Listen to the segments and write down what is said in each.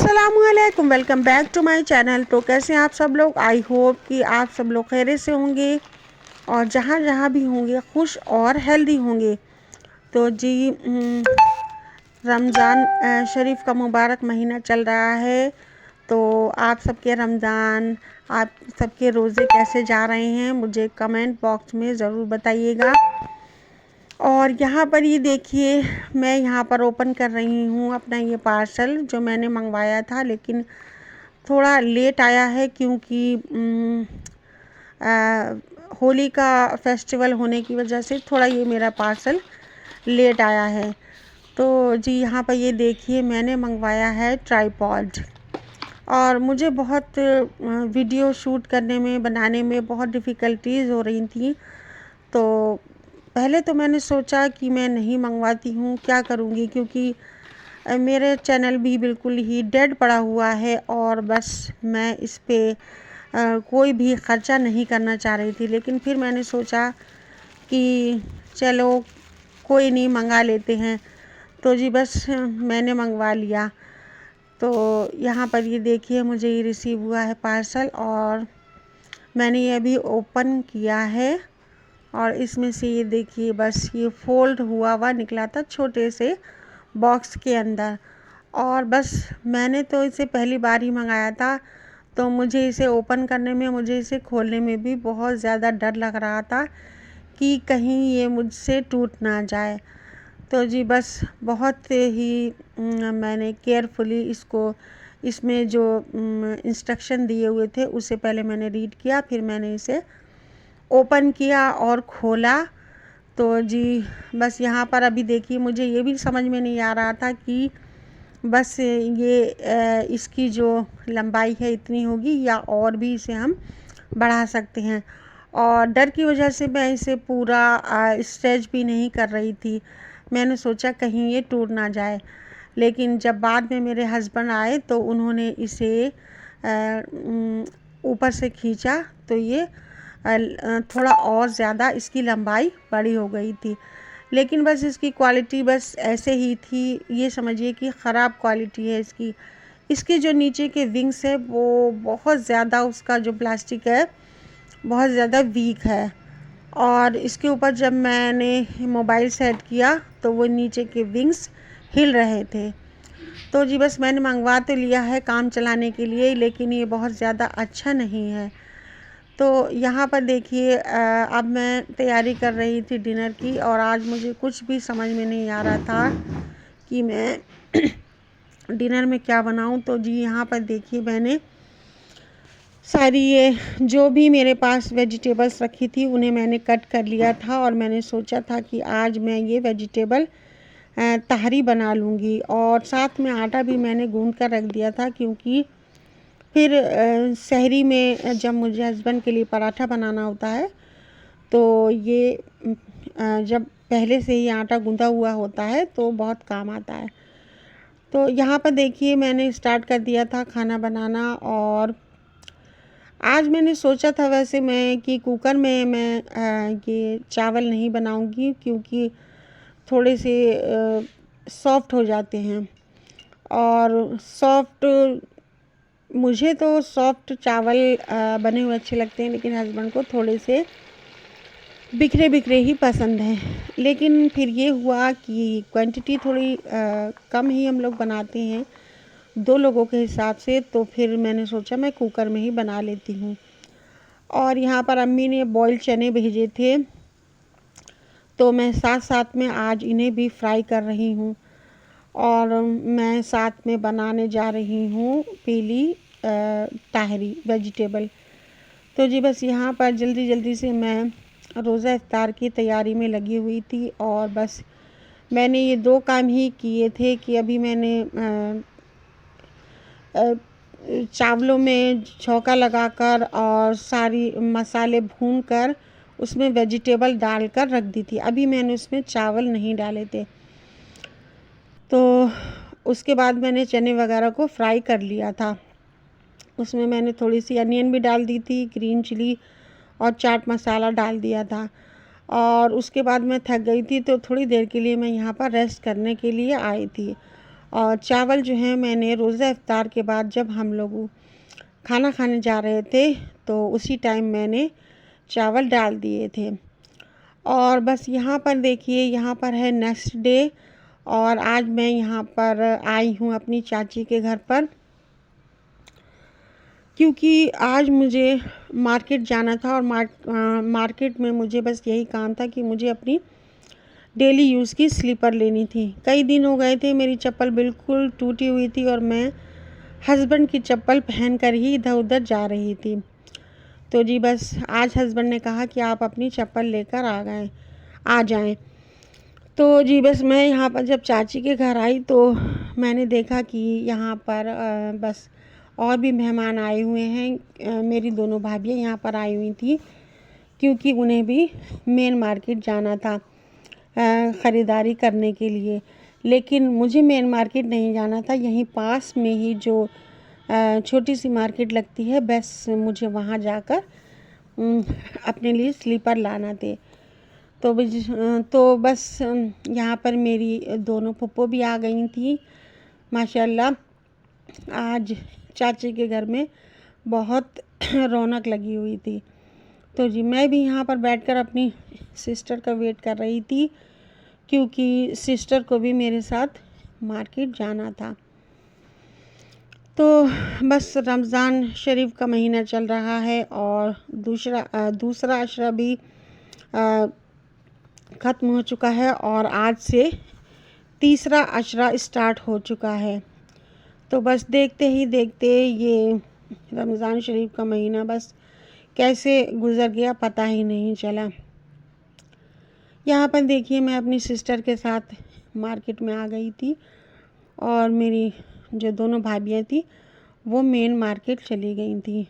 अस्सलामुअलैकुम, welcome back to my channel. तो कैसे हैं आप सब लोग? आई होप कि आप सब लोग खैरियत से होंगे और जहाँ जहाँ भी होंगे खुश और हेल्दी होंगे। तो जी रमज़ान शरीफ का मुबारक महीना चल रहा है। तो आप सबके रमज़ान, आप सबके रोज़े कैसे जा रहे हैं मुझे कमेंट बॉक्स में ज़रूर बताइएगा। और यहाँ पर ये देखिए, मैं यहाँ पर ओपन कर रही हूँ अपना ये पार्सल जो मैंने मंगवाया था, लेकिन थोड़ा लेट आया है क्योंकि होली का फेस्टिवल होने की वजह से थोड़ा ये मेरा पार्सल लेट आया है। तो जी यहाँ पर ये देखिए, मैंने मंगवाया है ट्राइपॉड। और मुझे बहुत वीडियो शूट करने में, बनाने में बहुत डिफ़िकल्टीज़ हो रही थी। तो पहले तो मैंने सोचा कि मैं नहीं मंगवाती हूँ, क्या करूँगी, क्योंकि मेरे चैनल भी बिल्कुल ही डेड पड़ा हुआ है और बस मैं इस पे कोई भी ख़र्चा नहीं करना चाह रही थी। लेकिन फिर मैंने सोचा कि चलो कोई नहीं, मंगा लेते हैं। तो जी बस मैंने मंगवा लिया। तो यहाँ पर ये देखिए, मुझे ये रिसीव हुआ है पार्सल और मैंने ये अभी ओपन किया है। और इसमें से ये देखिए, बस ये फ़ोल्ड हुआ निकला था छोटे से बॉक्स के अंदर। और बस मैंने तो इसे पहली बार ही मंगाया था, तो मुझे इसे ओपन करने में, मुझे इसे खोलने में भी बहुत ज़्यादा डर लग रहा था कि कहीं ये मुझसे टूट ना जाए। तो जी बस बहुत ही मैंने केयरफुली इसमें जो इंस्ट्रक्शन दिए हुए थे उसे पहले मैंने रीड किया, फिर मैंने इसे ओपन किया और खोला। तो जी बस यहाँ पर अभी देखिए, मुझे ये भी समझ में नहीं आ रहा था कि बस ये इसकी जो लंबाई है इतनी होगी या और भी इसे हम बढ़ा सकते हैं। और डर की वजह से मैं इसे पूरा स्ट्रेच भी नहीं कर रही थी। मैंने सोचा कहीं ये टूट ना जाए। लेकिन जब बाद में मेरे हस्बैंड आए तो उन्होंने इसे ऊपर से खींचा तो ये थोड़ा और ज़्यादा इसकी लंबाई बड़ी हो गई थी। लेकिन बस इसकी क्वालिटी बस ऐसे ही थी, ये समझिए कि ख़राब क्वालिटी है इसकी। इसके जो नीचे के विंग्स है वो बहुत ज़्यादा, उसका जो प्लास्टिक है बहुत ज़्यादा वीक है। और इसके ऊपर जब मैंने मोबाइल सेट किया तो वो नीचे के विंग्स हिल रहे थे। तो जी बस मैंने मंगवा तो लिया है काम चलाने के लिए, लेकिन ये बहुत ज़्यादा अच्छा नहीं है। तो यहाँ पर देखिए, अब मैं तैयारी कर रही थी डिनर की और आज मुझे कुछ भी समझ में नहीं आ रहा था कि मैं डिनर में क्या बनाऊँ। तो जी यहाँ पर देखिए, मैंने सारी ये जो भी मेरे पास वेजिटेबल्स रखी थी उन्हें मैंने कट कर लिया था और मैंने सोचा था कि आज मैं ये वेजिटेबल तहरी बना लूँगी। और साथ में आटा भी मैंने गूँध कर रख दिया था, क्योंकि फिर सहरी में जब मुझे हस्बैंड के लिए पराठा बनाना होता है तो ये जब पहले से ही आटा गूँधा हुआ होता है तो बहुत काम आता है। तो यहाँ पर देखिए, मैंने स्टार्ट कर दिया था खाना बनाना। और आज मैंने सोचा था वैसे मैं कि कुकर में मैं ये चावल नहीं बनाऊंगी, क्योंकि थोड़े से सॉफ्ट हो जाते हैं। और मुझे तो सॉफ्ट चावल बने हुए अच्छे लगते हैं, लेकिन हस्बैंड को थोड़े से बिखरे बिखरे ही पसंद हैं। लेकिन फिर ये हुआ कि क्वांटिटी थोड़ी कम ही हम लोग बनाते हैं 2 लोगों के हिसाब से, तो फिर मैंने सोचा मैं कुकर में ही बना लेती हूँ। और यहाँ पर अम्मी ने बॉयल चने भेजे थे, तो मैं साथ साथ में आज इन्हें भी फ्राई कर रही हूँ। और मैं साथ में बनाने जा रही हूँ पीली ताहरी वेजिटेबल। तो जी बस यहाँ पर जल्दी जल्दी से मैं रोज़ा इफ्तार की तैयारी में लगी हुई थी। और बस मैंने ये 2 काम ही किए थे कि अभी मैंने चावलों में छौंका लगाकर और सारी मसाले भूनकर उसमें वेजिटेबल डालकर रख दी थी। अभी मैंने उसमें चावल नहीं डाले थे। तो उसके बाद मैंने चने वगैरह को फ्राई कर लिया था। उसमें मैंने थोड़ी सी अनियन भी डाल दी थी, ग्रीन चिली और चाट मसाला डाल दिया था। और उसके बाद मैं थक गई थी तो थोड़ी देर के लिए मैं यहाँ पर रेस्ट करने के लिए आई थी। और चावल जो है मैंने रोज़ा इफ्तार के बाद जब हम लोग खाना खाने जा रहे थे तो उसी टाइम मैंने चावल डाल दिए थे। और बस यहाँ पर देखिए, यहाँ पर है नेक्स्ट डे और आज मैं यहाँ पर आई हूँ अपनी चाची के घर पर, क्योंकि आज मुझे मार्केट जाना था और मार्केट में मुझे बस यही काम था कि मुझे अपनी डेली यूज़ की स्लीपर लेनी थी। कई दिन हो गए थे, मेरी चप्पल बिल्कुल टूटी हुई थी और मैं हस्बैंड की चप्पल पहनकर ही इधर उधर जा रही थी। तो जी बस आज हस्बैंड ने कहा कि आप अपनी चप्पल लेकर आ जाएं। तो जी बस मैं यहाँ पर जब चाची के घर आई तो मैंने देखा कि यहाँ पर बस और भी मेहमान आए हुए हैं। मेरी दोनों भाभियाँ यहाँ पर आई हुई थी क्योंकि उन्हें भी मेन मार्केट जाना था ख़रीदारी करने के लिए। लेकिन मुझे मेन मार्केट नहीं जाना था, यहीं पास में ही जो छोटी सी मार्केट लगती है, बस मुझे वहाँ जाकर अपने लिए स्लीपर लाना थे। तो बस यहाँ पर मेरी दोनों फूफो भी आ गई थी। माशाल्लाह आज चाची के घर में बहुत रौनक लगी हुई थी। तो जी मैं भी यहाँ पर बैठकर अपनी सिस्टर का वेट कर रही थी क्योंकि सिस्टर को भी मेरे साथ मार्केट जाना था। तो बस रमज़ान शरीफ का महीना चल रहा है और दूसरा अशरा भी ख़त्म हो चुका है और आज से तीसरा अशरा स्टार्ट हो चुका है। तो बस देखते ही देखते ये रमज़ान शरीफ का महीना बस कैसे गुज़र गया पता ही नहीं चला। यहाँ पर देखिए मैं अपनी सिस्टर के साथ मार्केट में आ गई थी और मेरी जो दोनों भाभियाँ थी वो मेन मार्केट चली गई थी।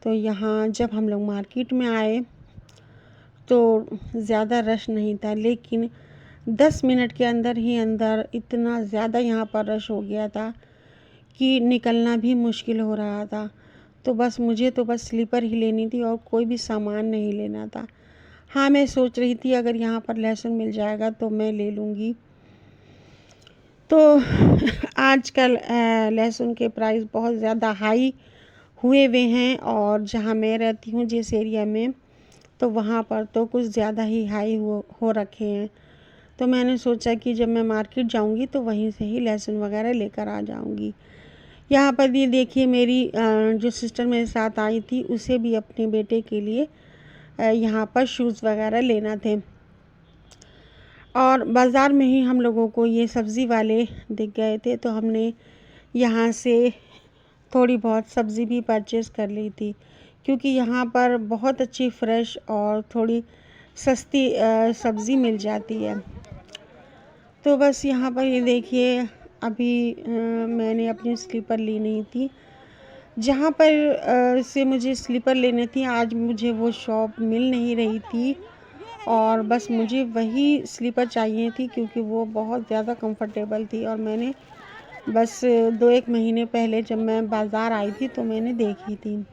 तो यहाँ जब हम लोग मार्केट में आए तो ज़्यादा रश नहीं था, लेकिन 10 मिनट के अंदर ही अंदर इतना ज़्यादा यहाँ पर रश हो गया था कि निकलना भी मुश्किल हो रहा था। तो बस मुझे तो बस स्लीपर ही लेनी थी और कोई भी सामान नहीं लेना था। हाँ मैं सोच रही थी अगर यहाँ पर लहसुन मिल जाएगा तो मैं ले लूँगी। तो आजकल लहसुन के प्राइस बहुत ज़्यादा हाई हुए हुए हैं और जहाँ मैं रहती हूँ जिस एरिया में, तो वहाँ पर तो कुछ ज़्यादा ही हाई हो रखे हैं। तो मैंने सोचा कि जब मैं मार्केट जाऊँगी तो वहीं से ही लहसुन वगैरह लेकर आ जाऊँगी। यहाँ पर ये देखिए मेरी जो सिस्टर मेरे साथ आई थी उसे भी अपने बेटे के लिए यहाँ पर शूज़ वगैरह लेना थे और बाज़ार में ही हम लोगों को ये सब्ज़ी वाले दिख गए थे तो हमने यहाँ से थोड़ी बहुत सब्ज़ी भी परचेज़ कर ली थी क्योंकि यहाँ पर बहुत अच्छी फ्रेश और थोड़ी सस्ती सब्ज़ी मिल जाती है। तो बस यहाँ पर ये देखिए अभी मैंने अपनी स्लीपर ली नहीं थी। जहाँ पर से मुझे स्लीपर लेनी थी आज मुझे वो शॉप मिल नहीं रही थी और बस मुझे वही स्लीपर चाहिए थी क्योंकि वो बहुत ज़्यादा कंफर्टेबल थी और मैंने बस 2-1 महीने पहले जब मैं बाज़ार आई थी तो मैंने देखी थी।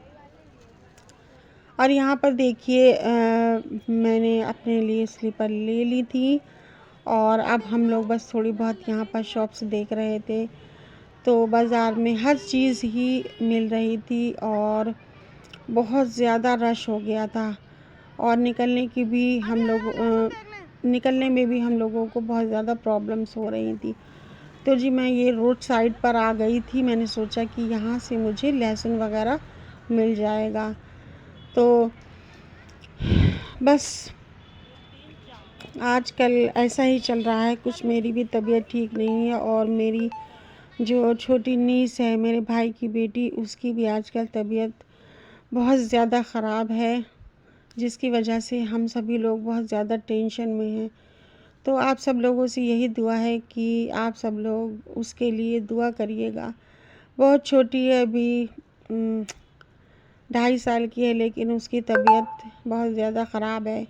और यहाँ पर देखिए मैंने अपने लिए स्लीपर ले ली थी और अब हम लोग बस थोड़ी बहुत यहाँ पर शॉप्स देख रहे थे। तो बाज़ार में हर चीज़ ही मिल रही थी और बहुत ज़्यादा रश हो गया था और निकलने में भी हम लोगों को बहुत ज़्यादा प्रॉब्लम्स हो रही थी। तो जी मैं ये रोड साइड पर आ गई थी, मैंने सोचा कि यहाँ से मुझे लहसुन वगैरह मिल जाएगा। तो बस आजकल ऐसा ही चल रहा है, कुछ मेरी भी तबीयत ठीक नहीं है और मेरी जो छोटी नीस है मेरे भाई की बेटी उसकी भी आजकल तबीयत बहुत ज़्यादा ख़राब है, जिसकी वजह से हम सभी लोग बहुत ज़्यादा टेंशन में हैं। तो आप सब लोगों से यही दुआ है कि आप सब लोग उसके लिए दुआ करिएगा। बहुत छोटी है अभी 2.5 साल की है, लेकिन उसकी तबीयत बहुत ज़्यादा ख़राब है,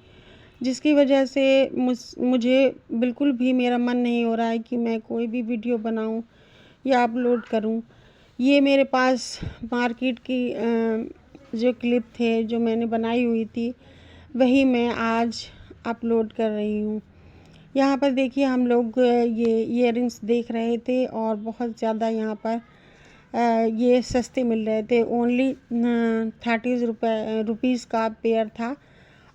जिसकी वजह से मुझे बिल्कुल भी मेरा मन नहीं हो रहा है कि मैं कोई भी वीडियो बनाऊं या अपलोड करूं। ये मेरे पास मार्केट की जो क्लिप थे जो मैंने बनाई हुई थी वही मैं आज अपलोड कर रही हूँ। यहाँ पर देखिए हम लोग ये इयररिंग्स देख रहे थे और बहुत ज़्यादा यहाँ पर ये सस्ते मिल रहे थे। ओनली 30 रुपीज़ का पेयर था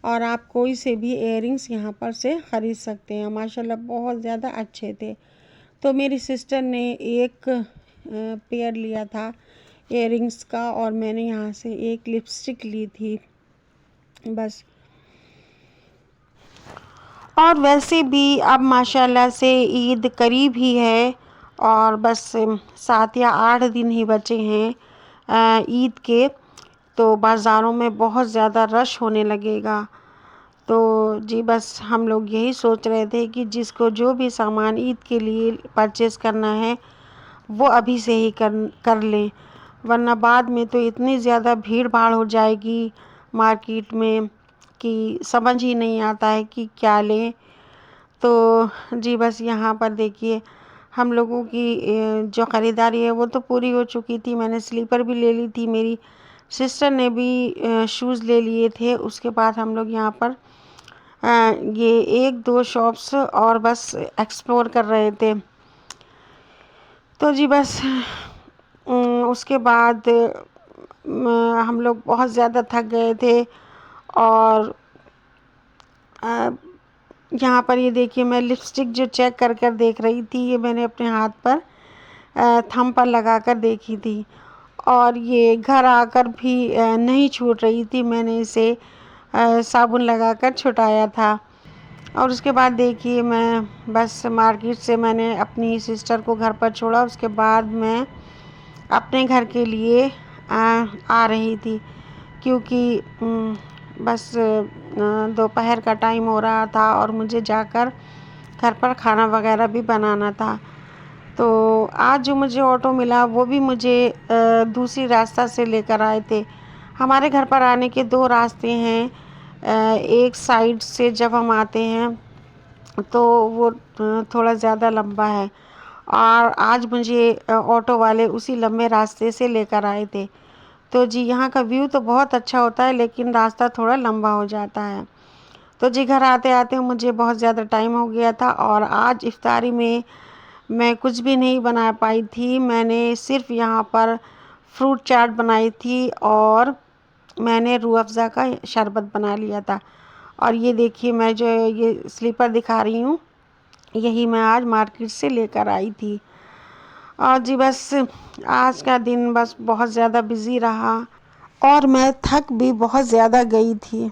और आप कोई से भी इयररिंग्स यहाँ पर से ख़रीद सकते हैं। माशाल्लाह बहुत ज़्यादा अच्छे थे। तो मेरी सिस्टर ने एक पेयर लिया था इयररिंग्स का और मैंने यहाँ से एक लिपस्टिक ली थी बस। और वैसे भी अब माशाल्लाह से ईद करीब ही है और बस 7 या 8 दिन ही बचे हैं ईद के। तो बाज़ारों में बहुत ज़्यादा रश होने लगेगा। तो जी बस हम लोग यही सोच रहे थे कि जिसको जो भी सामान ईद के लिए परचेज़ करना है वो अभी से ही कर लें, वरना बाद में तो इतनी ज़्यादा भीड़ भाड़ हो जाएगी मार्केट में कि समझ ही नहीं आता है कि क्या लें। तो जी बस यहाँ पर देखिए हम लोगों की जो ख़रीदारी है वो तो पूरी हो चुकी थी। मैंने स्लीपर भी ले ली थी, मेरी सिस्टर ने भी शूज़ ले लिए थे। उसके बाद हम लोग यहाँ पर ये 1-2 शॉप्स और बस एक्सप्लोर कर रहे थे। तो जी बस उसके बाद हम लोग बहुत ज़्यादा थक गए थे और यहाँ पर ये देखिए मैं लिपस्टिक जो चेक कर कर देख रही थी, ये मैंने अपने हाथ पर थंब पर लगा कर देखी थी और ये घर आकर भी नहीं छूट रही थी। मैंने इसे साबुन लगाकर छुटाया था। और उसके बाद देखिए मैं बस मार्केट से मैंने अपनी सिस्टर को घर पर छोड़ा। उसके बाद मैं अपने घर के लिए आ रही थी क्योंकि बस दोपहर का टाइम हो रहा था और मुझे जाकर घर पर खाना वगैरह भी बनाना था। तो आज जो मुझे ऑटो मिला वो भी मुझे दूसरी रास्ता से लेकर आए थे। हमारे घर पर आने के 2 रास्ते हैं। एक साइड से जब हम आते हैं तो वो थोड़ा ज़्यादा लंबा है और आज मुझे ऑटो वाले उसी लंबे रास्ते से लेकर आए थे। तो जी यहाँ का व्यू तो बहुत अच्छा होता है लेकिन रास्ता थोड़ा लंबा हो जाता है। तो जी घर आते आते मुझे बहुत ज़्यादा टाइम हो गया था और आज इफ्तारी में मैं कुछ भी नहीं बना पाई थी। मैंने सिर्फ यहाँ पर फ्रूट चाट बनाई थी और मैंने रूह अफ़ज़ा का शरबत बना लिया था। और ये देखिए मैं जो ये स्लीपर दिखा रही हूँ, यही मैं आज मार्केट से लेकर आई थी। और जी बस आज का दिन बस बहुत ज़्यादा बिज़ी रहा और मैं थक भी बहुत ज़्यादा गई थी।